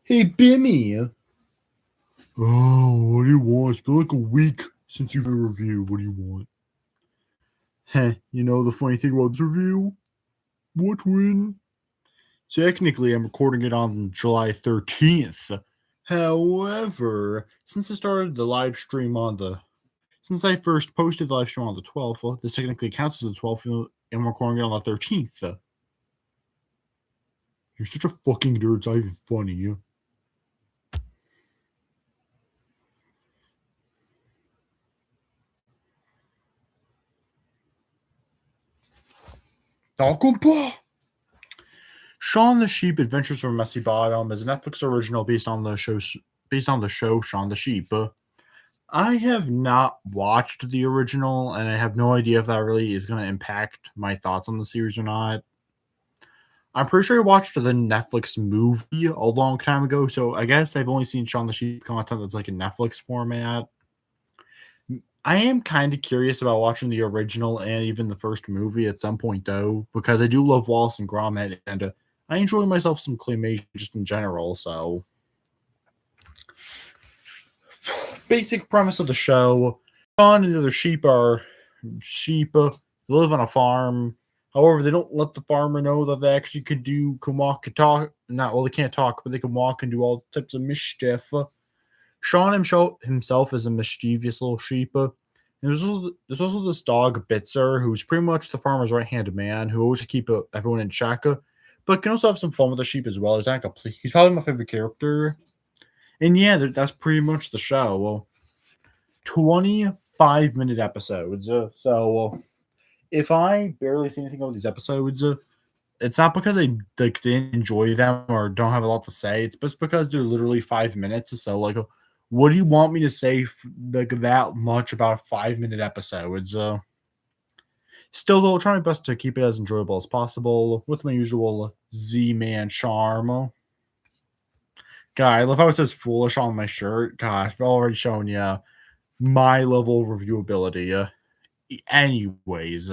Hey, Bimmy. Oh, what do you want? It's been like a week since you've had a review. What do you want? Heh, you know the funny thing about this review? What win? Technically, I'm recording it on July 13th. However, since I started the live stream on the. Since I first posted the live stream on the 12th, this technically counts as the 12th, and I'm recording it on the 13th. You're such a fucking nerd, it's not even funny. Takumpa! Shaun the Sheep Adventures from Messy Bottom is a Netflix original based on the show Shaun the Sheep. I have not watched the original, and I have no idea if that really is going to impact my thoughts on the series or not. I'm pretty sure I watched the Netflix movie a long time ago, so I guess I've only seen Shaun the Sheep content that's like in Netflix format. I am kind of curious about watching the original and even the first movie at some point, though, because I do love Wallace and Gromit, and I enjoy myself some claymation just in general. So, basic premise of the show: Shaun and the other sheep are sheep. They live on a farm. However, they don't let the farmer know that they actually can walk and talk. Not well, they can't talk, but they can walk and do all types of mischief. Shaun himself is a mischievous little sheep. And there's also this dog, Bitzer, who's pretty much the farmer's right-handed man, who always keep everyone in check, but can also have some fun with the sheep as well. He's probably my favorite character. And yeah, that's pretty much the show. Well, 25-minute episodes. If I barely see anything about these episodes, it's not because I like didn't enjoy them or don't have a lot to say. It's just because they're literally 5 minutes. So like, what do you want me to say like that much about 5-minute episodes? Still, though, I'll try my best to keep it as enjoyable as possible with my usual Z-Man charm. God, I love how it says "foolish" on my shirt. God, I've already shown you my level of reviewability. Anyways,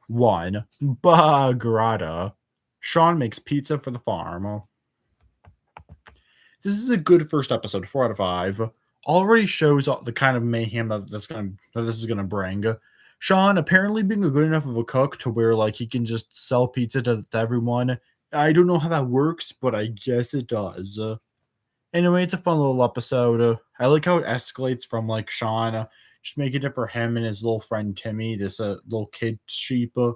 1. Bagrata. Shaun makes pizza for the farm. This is a good first episode, 4 out of 5. Already shows the kind of mayhem that this is gonna bring. Shaun apparently being a good enough of a cook to where like he can just sell pizza to everyone. I don't know how that works, but I guess it does. Anyway, it's a fun little episode. I like how it escalates from like Shaun just making it for him and his little friend Timmy, this little kid sheep, and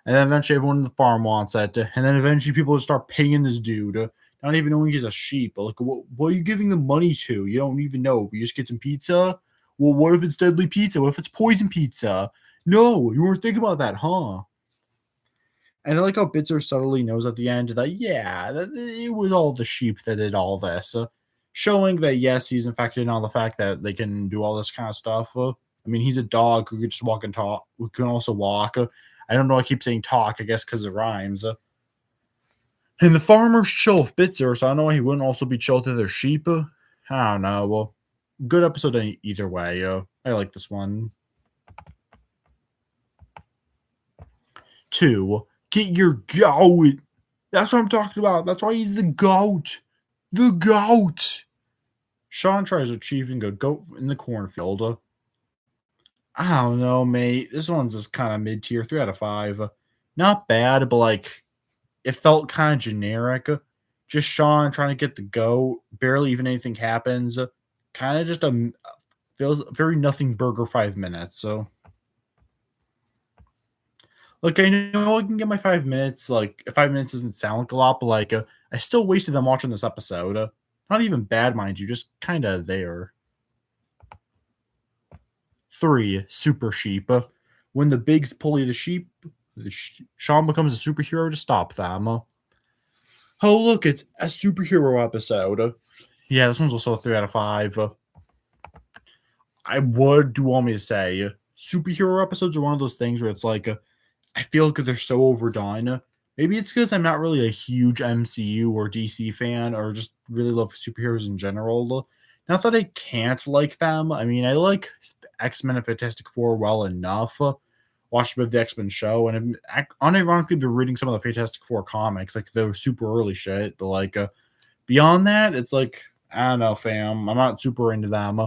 then eventually everyone in the farm wants it, and then eventually people just start paying this dude, not even knowing he's a sheep. But like, what are you giving them money to? You don't even know. You just get some pizza. Well, what if it's deadly pizza? What if it's poison pizza? No, you weren't thinking about that, huh? And I like how Bitzer subtly knows at the end that, yeah, that it was all the sheep that did all this. Showing that, yes, he's infected on the fact that they can do all this kind of stuff. I mean, he's a dog who could just walk and talk, who can also walk. I don't know, I keep saying talk, I guess because it rhymes. And the farmer's chill with Bitzer, so I don't know why he wouldn't also be chill to their sheep. I don't know. Well, good episode either way. I like this one. 2. Get your goat. That's what I'm talking about. That's why he's the goat. The goat. Shaun tries achieving a goat in the cornfield. I don't know, mate. This one's just kind of mid tier, 3 out of 5. Not bad, but like it felt kind of generic. Just Shaun trying to get the goat. Barely even anything happens. Kind of just feels very nothing burger 5 minutes. So like I know I can get my 5 minutes. Like 5 minutes doesn't sound like a lot, but like I still wasted them watching this episode. Not even bad, mind you, just kind of there. 3. Super Sheep. When the bigs pulley the sheep, Shaun becomes a superhero to stop them. Oh, look, it's a superhero episode. Yeah, this one's also a 3 out of 5. What do you want me to say? Superhero episodes are one of those things where it's like, I feel like they're so overdone. Maybe it's because I'm not really a huge MCU or DC fan or just really love superheroes in general. Not that I can't like them. I mean, I like X-Men and Fantastic Four well enough, watched a bit of the X-Men show, and unironically been reading some of the Fantastic Four comics, like the super early shit. But like beyond that, it's like I don't know, fam. I'm not super into them.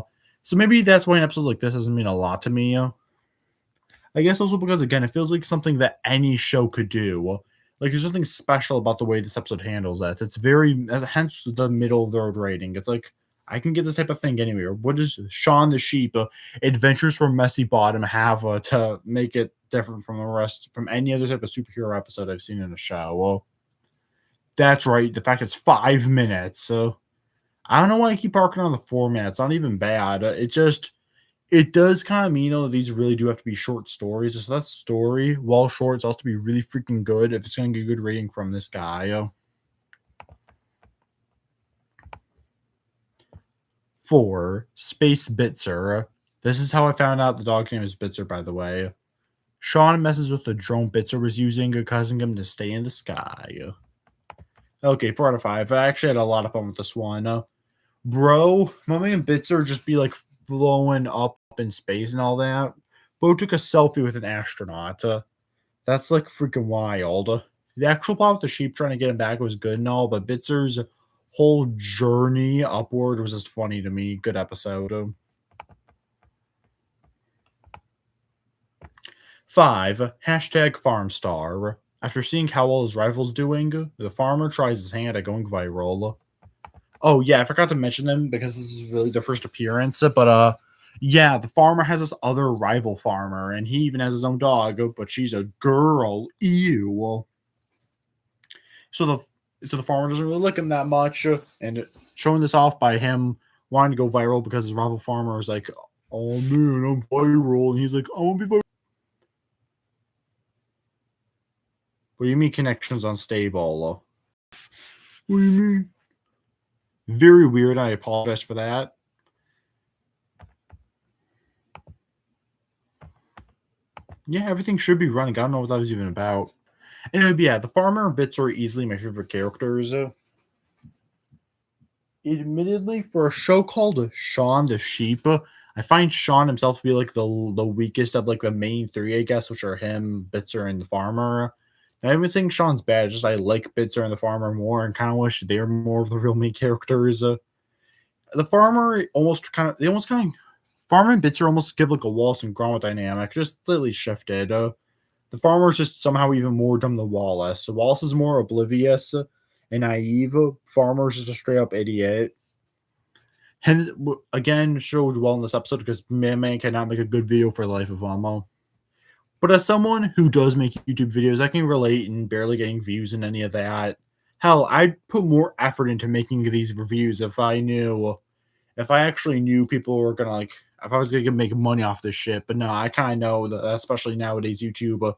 So maybe that's why an episode like this doesn't mean a lot to me. I guess also because again, it feels like something that any show could do. Like there's nothing special about the way this episode handles that. It's very hence the middle of the road rating. It's like I can get this type of thing anywhere. What does Shaun the Sheep, Adventures from Messy Bottom have to make it different from the rest from any other type of superhero episode I've seen in a show? Well, that's right. The fact it's 5 minutes. So I don't know why I keep parking on the format. It's not even bad. It does kind of mean that these really do have to be short stories. So that story, while short, it's also to be really freaking good if it's going to get a good rating from this guy. 4. Space Bitzer. This is how I found out the dog's name is Bitzer, by the way. Shaun messes with the drone Bitzer was using, causing him to stay in the sky. Okay, 4 out of 5. I actually had a lot of fun with this one. Bro, Mummy and Bitzer just be like blowing up in space and all that. Bo took a selfie with an astronaut. That's like freaking wild. The actual plot with the sheep trying to get him back was good and all, but Bitzer's whole journey upward was just funny to me. Good episode. 5. Hashtag Farmstar. After seeing how well his rival's doing, the farmer tries his hand at going viral. Oh yeah, I forgot to mention them because this is really their first appearance. But yeah, the farmer has this other rival farmer, and he even has his own dog, but she's a girl. Ew. So the farmer doesn't really like him that much, and showing this off by him wanting to go viral because his rival farmer is like, "Oh man, I'm viral," and he's like, "I want to be viral." What do you mean connections unstable? What do you mean? Very weird. I apologize for that. Yeah, everything should be running. I don't know what that was even about. Anyway, but yeah, the farmer and Bits are easily my favorite characters. Admittedly, for a show called Shaun the Sheep, I find Shaun himself to be like the weakest of like the main three, I guess, which are him, Bitzer, and the farmer. And I'm not even saying Shaun's bad, just I like Bitzer and the farmer more and kind of wish they were more of the real main characters. The farmer almost kind of farmer and Bitzer almost give like a Wallace and Gromit dynamic, just slightly shifted. The farmer is just somehow even more dumb than Wallace. So Wallace is more oblivious and naive. Farmer is just a straight up idiot. And again, showed well in this episode because man cannot make a good video for the life of Elmo. But as someone who does make YouTube videos, I can relate in barely getting views and any of that. Hell, I'd put more effort into making these reviews if I actually knew people were gonna like, if I was gonna make money off this shit. But no, I kind of know that, especially nowadays, YouTube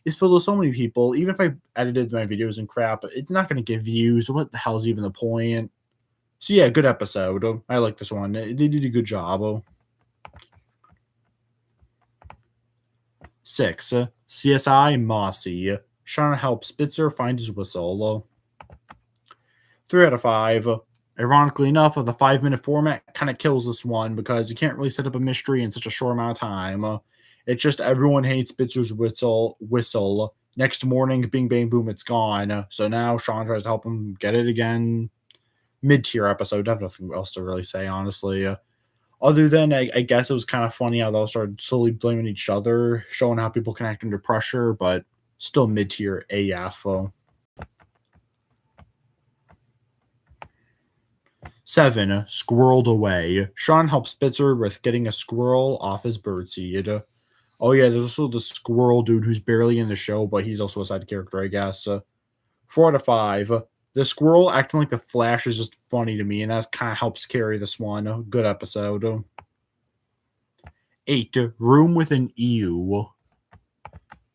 is filled with so many people. Even if I edited my videos and crap, it's not gonna get views. What the hell is even the point? So yeah, good episode. I like this one. They did a good job. 6. CSI Mossy. Shaun helps Spitzer find his whistle. 3 out of 5. Ironically enough, the 5-minute format kind of kills this one because you can't really set up a mystery in such a short amount of time. It's just everyone hates Spitzer's whistle. Next morning, bing, bang, boom, it's gone. So now Shaun tries to help him get it again. Mid-tier episode. I have nothing else to really say, honestly. Other than, I guess it was kind of funny how they all started slowly blaming each other, showing how people can act under pressure, but still mid-tier AF. 7. Squirreled away. Shaun helps Spitzer with getting a squirrel off his birdseed. Oh yeah, there's also the squirrel dude who's barely in the show, but he's also a side character, I guess. 4 out of 5. The squirrel acting like the Flash is just funny to me, and that kind of helps carry this one. Good episode. 8. Room with an Ew.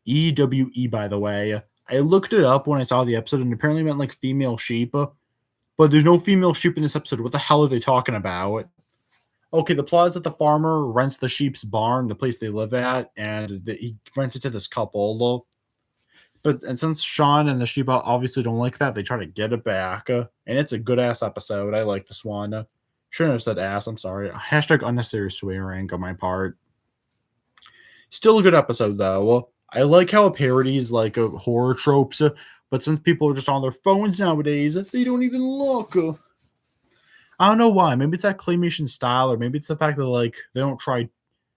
EWE, by the way. I looked it up when I saw the episode, and apparently meant like female sheep. But there's no female sheep in this episode. What the hell are they talking about? Okay, the plot is that the farmer rents the sheep's barn, the place they live at, and he rents it to this couple. And since Shaun and the sheep obviously don't like that, they try to get it back. And it's a good ass episode. I like this one. Shouldn't have said ass. I'm sorry. Hashtag unnecessary swearing on my part. Still a good episode though. I like how it parodies like horror tropes, but since people are just on their phones nowadays, they don't even look. I don't know why. Maybe it's that claymation style, or maybe it's the fact that like they don't try.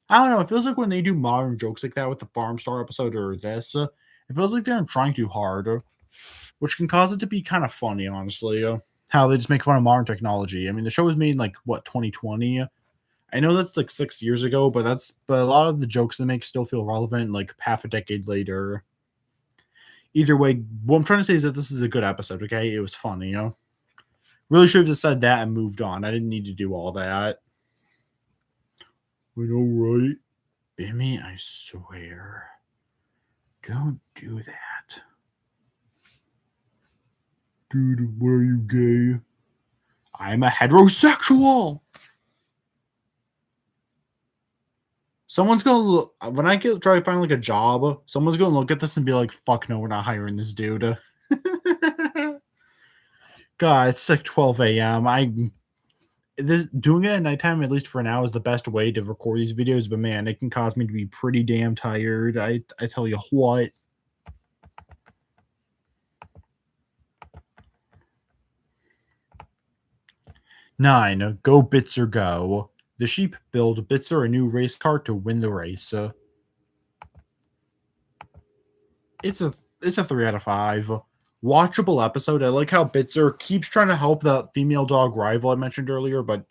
I don't know. It feels like when they do modern jokes like that with the Farm Star episode or this, it feels like they're trying too hard, which can cause it to be kind of funny, honestly. How they just make fun of modern technology. I mean, the show was made in like what 2020. I know that's like 6 years ago, but a lot of the jokes they make still feel relevant like half a decade later. Either way, what I'm trying to say is that this is a good episode. Okay, it was funny. Really should have just said that and moved on. I didn't need to do all that. I know, right? Bimmy, I swear. Don't do that. Dude, what are you, gay? I'm a heterosexual. Someone's gonna look when I try to find like a job. Someone's gonna look at this and be like, "Fuck no, we're not hiring this dude." God, it's like 12 a.m. I this doing it at nighttime, at least for now, is the best way to record these videos. But man, it can cause me to be pretty damn tired. I tell you what. 9. Go Bitzer go. The sheep build Bitzer a new race car to win the race. It's a 3 out of 5. Watchable episode. I like how Bitzer keeps trying to help the female dog rival I mentioned earlier, but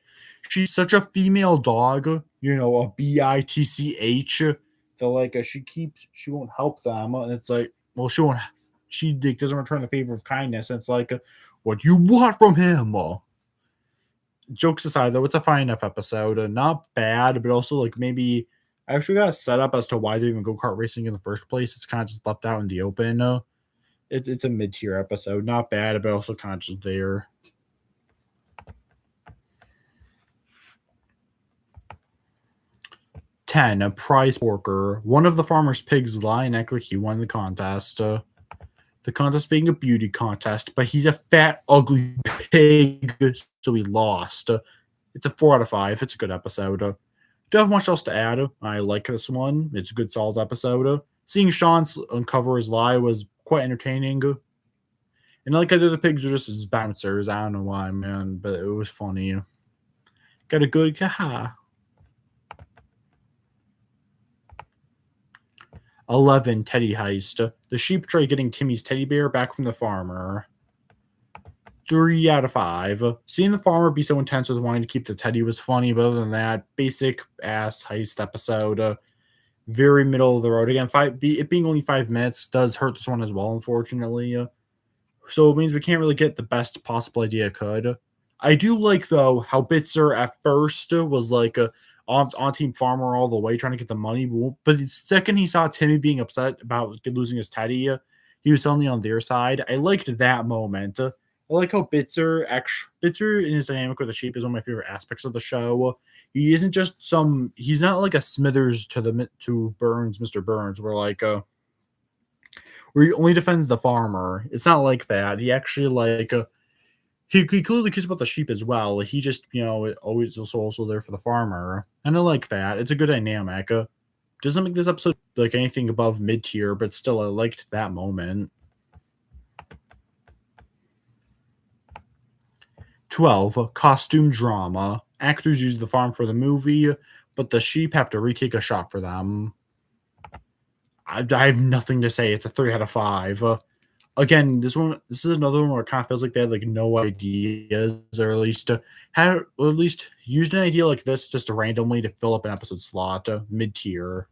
she's such a female dog, a bitch. That like she won't help them, and it's like, well, she doesn't return the favor of kindness. And it's like, what do you want from him? Jokes aside, though, it's a fine enough episode. Not bad, but also like maybe I actually got a setup as to why they even go kart racing in the first place. It's kind of just left out in the open. It's a mid tier episode, not bad, but also kind of just there. 10. A prize porker. One of the farmer's pigs lie and act like he won the contest. The contest being a beauty contest, but he's a fat, ugly pig, so he lost. It's a 4 out of 5. It's a good episode. Don't have much else to add. I like this one. It's a good, solid episode. Seeing Shaun uncover his lie was quite entertaining. And like I did, the pigs are just as bouncers. I don't know why, man, but it was funny. Got a good haha. 11. Teddy heist. The sheep try getting Timmy's teddy bear back from the farmer. 3 out of 5. Seeing the farmer be so intense with wanting to keep the teddy was funny, but other than that, basic ass heist episode. Very middle of the road. Again, it being only 5 minutes does hurt this one as well, unfortunately. So it means we can't really get the best possible idea it could. I do like, though, how Bitzer at first was like on Team Farmer all the way trying to get the money. But the second he saw Timmy being upset about losing his teddy, he was suddenly on their side. I liked that moment. I like how Bitzer in his dynamic with the sheep is one of my favorite aspects of the show. He isn't just he's not like a Smithers to Burns, Mr. Burns, where he only defends the farmer. It's not like that. He actually he clearly cares about the sheep as well. He just always is also there for the farmer, and I like that. It's a good dynamic. Doesn't make this episode like anything above mid tier, but still I liked that moment. 12. Costume drama. Actors use the farm for the movie, but the sheep have to retake a shot for them. I have nothing to say. It's a 3 out of 5. Again, this is another one where it kind of feels like they had like no ideas, or at least used an idea like this just randomly to fill up an episode slot, mid tier.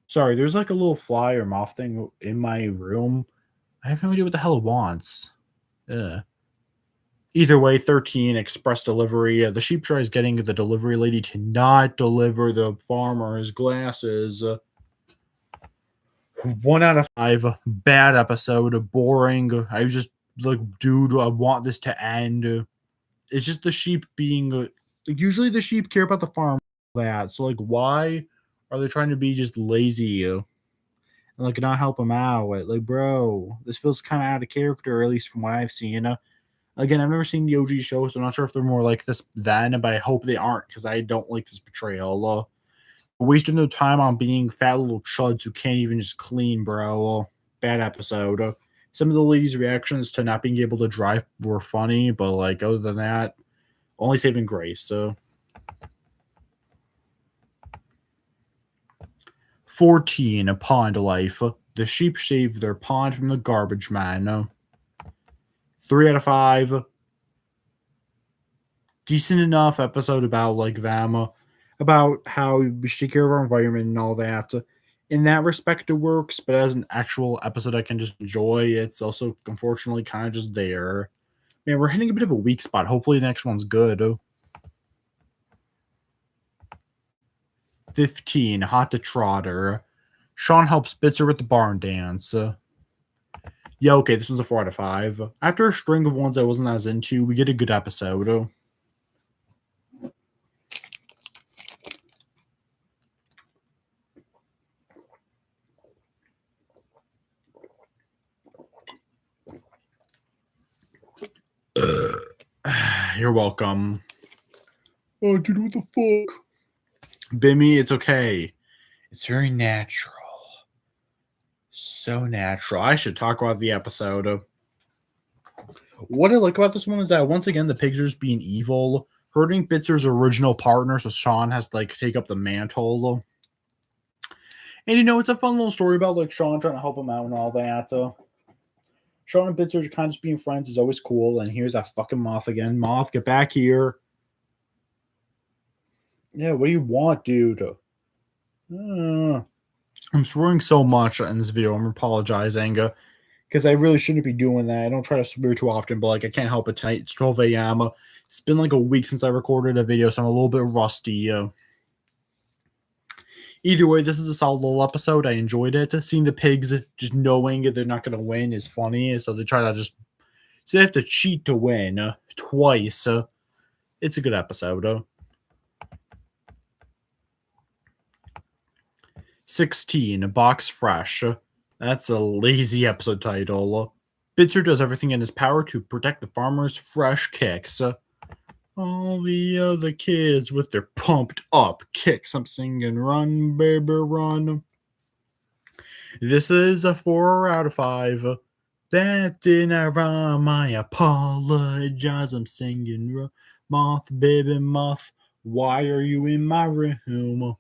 Sorry, there's like a little fly or moth thing in my room. I have no idea what the hell it wants. Either way, 13. Express delivery. The sheep tries getting the delivery lady to not deliver the farmer his glasses. 1 out of 5. Bad episode. Boring. I was just like, dude, I want this to end. It's just the sheep being. Usually the sheep care about the farm. So, like, why are they trying to be just lazy and, like, not help them out? Like, bro, this feels kind of out of character, at least from what I've seen. Again, I've never seen the OG show, so I'm not sure if they're more like this then, but I hope they aren't because I don't like this portrayal. wasting their time on being fat little chuds who can't even just clean, bro. Bad episode. Some of the ladies' reactions to not being able to drive were funny, but like other than that, only saving grace. So 14, a pond life. The sheep saved their pond from the garbage man. 3 out of 5. Decent enough episode about like them, about how we should take care of our environment and all that. In that respect, it works, but as an actual episode I can just enjoy, it's also unfortunately kind of just there. Man, we're hitting a bit of a weak spot. Hopefully, the next one's good. 15, hot to trotter. Shaun helps Bitzer with the barn dance. Yeah, okay, this one's a 4 out of 5. After a string of ones I wasn't as into, we get a good episode. You're welcome. Oh, dude, what the fuck? Bimmy, it's okay. It's very natural. So natural. I should talk about the episode. What I like about this one is that once again the pigs are just being evil, hurting Bitzer's original partner, so Shaun has to like take up the mantle. And you know, it's a fun little story about like Shaun trying to help him out and all that. Shaun and Bitzer kind of just being friends is always cool. And here's that fucking moth again. Moth, get back here. Yeah, what do you want, dude? I'm swearing so much in this video. I'm apologizing because I really shouldn't be doing that. I don't try to swear too often, but like I can't help it tonight. It's 12 a.m. It's been like a week since I recorded a video, so I'm a little bit rusty. Either way, this is a solid little episode. I enjoyed it. Seeing the pigs just knowing they're not going to win is funny. So they try to just, so they have to cheat to win twice. It's a good episode. 16, box fresh. That's a lazy episode title. Bitzer does everything in his power to protect the farmer's fresh kicks. All the other kids with their pumped up kicks. I'm singing Run, Baby, Run. This is a 4 out of 5. That didn't rhyme. I apologize. I'm singing Moth, Baby, Moth. Why are you in my room?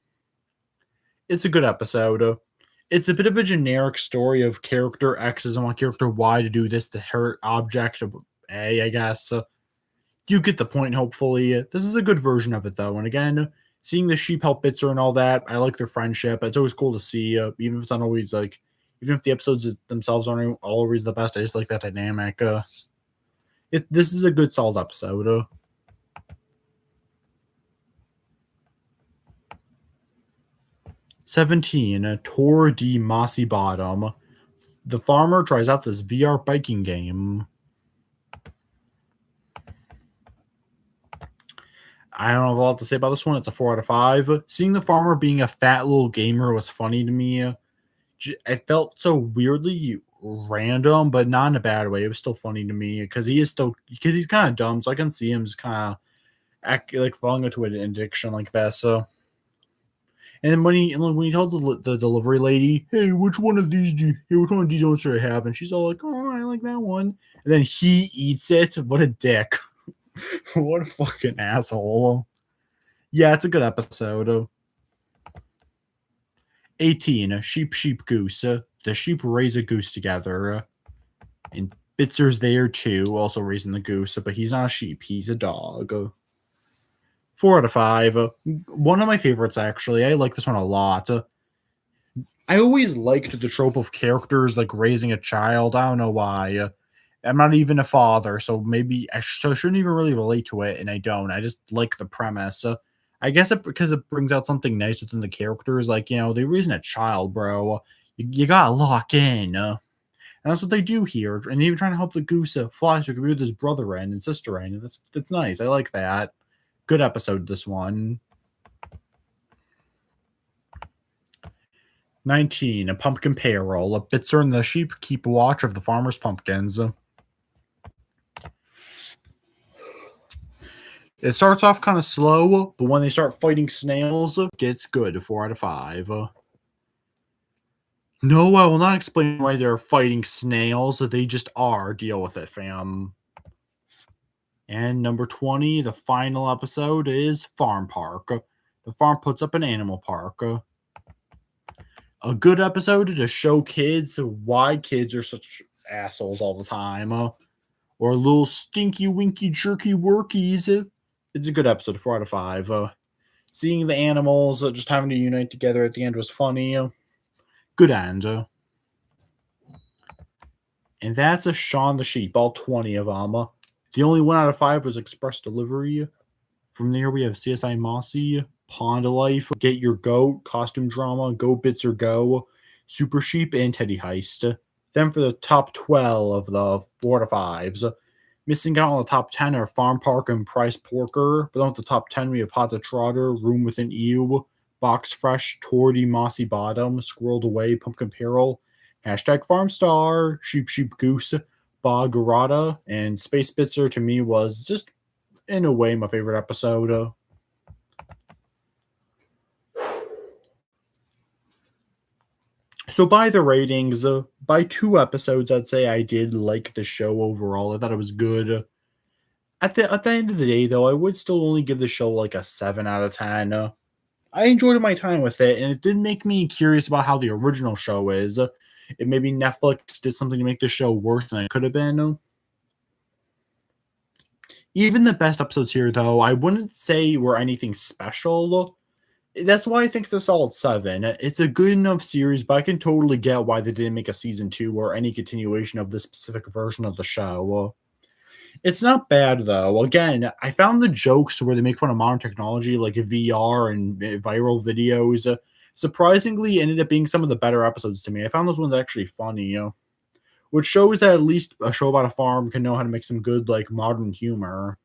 It's a good episode. It's a bit of a generic story of character X doesn't want character Y to do this to hurt object A, I guess. You get the point, hopefully. This is a good version of it, though. And again, seeing the sheep help Bitzer and all that, I like their friendship. It's always cool to see, even if it's not always like, even if the episodes themselves aren't always the best. I just like that dynamic. This is a good, solid episode. 17, Tour de Mossy Bottom. The farmer tries out this VR biking game. I don't have a lot to say about this one. It's a 4 out of 5. Seeing the farmer being a fat little gamer was funny to me. It felt so weirdly random, but not in a bad way. It was still funny to me because he's kind of dumb, so I can see him just kind of like falling into an addiction like that. So, and when he tells the delivery lady, "Hey, which one of these donuts should I have?" and she's all like, "Oh, I like that one," and then he eats it. What a dick! What a fucking asshole. Yeah, it's a good episode. 18, sheep, goose. The sheep raise a goose together. And Bitzer's there too, also raising the goose, but he's not a sheep, he's a dog. 4 out of 5. One of my favorites, actually. I like this one a lot. I always liked the trope of characters like raising a child. I don't know why. I'm not even a father, so maybe I shouldn't even really relate to it, and I don't. I just like the premise. I guess because it brings out something nice within the characters. Like, you know, they're raising a child, bro. You gotta lock in. And that's what they do here. And even trying to help the goose fly so he can be with his brother and sister in. That's nice. I like that. Good episode, this one. 19, a pumpkin payroll. A Bitzer and the sheep keep watch of the farmer's pumpkins. It starts off kind of slow, but when they start fighting snails, gets good. 4 out of 5. No, I will not explain why they're fighting snails. They just are. Deal with it, fam. And number 20, the final episode is Farm Park. The farm puts up an animal park. A good episode to show kids why kids are such assholes all the time. Or little stinky, winky, jerky workies. It's a good episode, 4 out of 5. Seeing the animals just having to unite together at the end was funny. Good end. And that's a Shaun the Sheep, all 20 of them. The only 1 out of 5 was Express Delivery. From there, we have CSI Mossy, Pond Life, Get Your Goat, Costume Drama, Go Bits or Go, Super Sheep, and Teddy Heist. Then for the top 12 of the 4 out of 5s, missing out on the top 10 are Farm Park and Price Porker. But then with the top 10, we have Hot the Trotter, Room Within You, Box Fresh, Tordy, Mossy Bottom, Squirreled Away, Pumpkin Peril, Hashtag Farm Star, Sheep Sheep Goose, Bogarata, and Space Spitzer to me was just, in a way, my favorite episode. So by the ratings, by 2 episodes, I'd say I did like the show overall. I thought it was good. At the end of the day, though, I would still only give the show like a 7 out of 10. I enjoyed my time with it, and it did make me curious about how the original show is. It maybe Netflix did something to make the show worse than it could have been. Even the best episodes here, though, I wouldn't say were anything special. That's why I think it's a solid 7. It's a good enough series, but I can totally get why they didn't make a season 2 or any continuation of this specific version of the show. It's not bad, though. Again, I found the jokes where they make fun of modern technology, like VR and viral videos, surprisingly ended up being some of the better episodes to me. I found those ones actually funny, which shows that at least a show about a farm can know how to make some good, like, modern humor.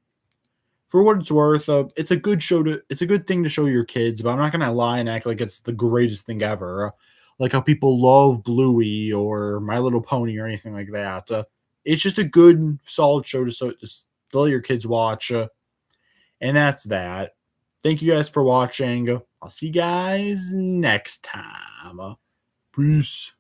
For what it's worth, it's a good show it's a good thing to show your kids, but I'm not gonna lie and act like it's the greatest thing ever. Like how people love Bluey or My Little Pony or anything like that. It's just a good, solid show to let your kids watch. And that's that. Thank you guys for watching. I'll see you guys next time. Peace.